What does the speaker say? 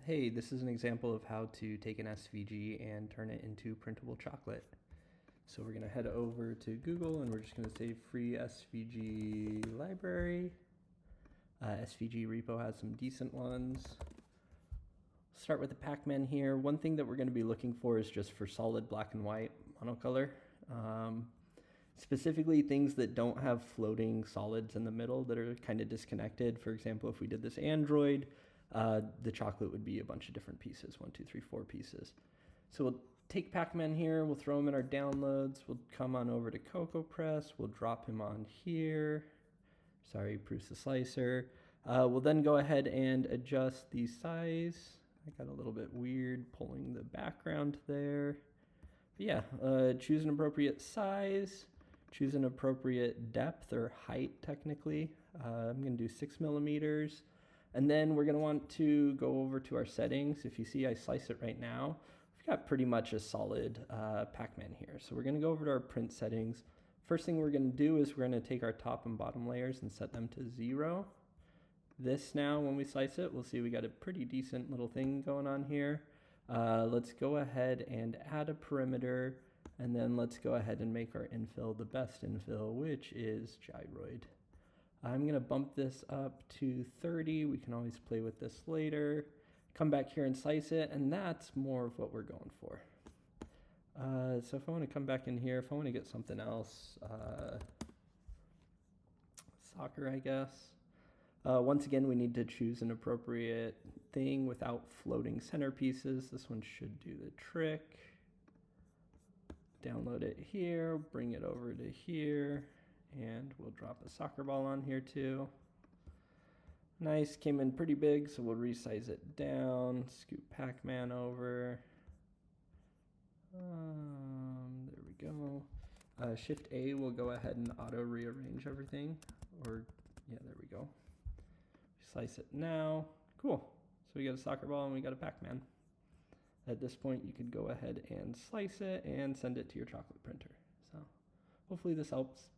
Hey, this is an example of how to take an SVG and turn it into printable chocolate. So we're going to head over to Google and we're just going to say free SVG library. SVG repo has some decent ones. Start with the Pac-Man here. One thing that we're going to be looking for is just for solid black and white monocolor. Specifically things that don't have floating solids in the middle that are kind of disconnected. For example, if we did this Android, the chocolate would be a bunch of different pieces, 1, 2, 3, 4 pieces. So we'll take Pac-Man here, we'll throw him in our downloads, we'll come on over to CocoaPress, we'll drop him on here. Sorry, PrusaSlicer. We'll then go ahead and adjust the size. I got a little bit weird pulling the background there. But yeah, choose an appropriate size, choose an appropriate depth or height technically. I'm going to do 6 millimeters. And then we're going to want to go over to our settings. If you see I slice it right now, we've got pretty much a solid Pac-Man here. So we're going to go over to our print settings. First thing we're going to do is we're going to take our top and bottom layers and set them to 0. This now, when we slice it, we'll see we got a pretty decent little thing going on here. Let's go ahead and add a perimeter, and then let's go ahead and make our infill the best infill, which is gyroid. I'm going to bump this up to 30. We can always play with this later. Come back here and slice it, and that's more of what we're going for. So if I want to come back in here, if I want to get something else, soccer, I guess. Once again, we need to choose an appropriate thing without floating centerpieces. This one should do the trick. Download it here, bring it over to here. And we'll drop a soccer ball on here too. Nice, came in pretty big, so we'll resize it down. Scoop Pac-Man over. There we go. Shift A will go ahead and auto rearrange everything. Or, yeah, there we go. Slice it now. Cool. So we got a soccer ball and we got a Pac-Man. At this point, you could go ahead and slice it and send it to your chocolate printer. So hopefully this helps.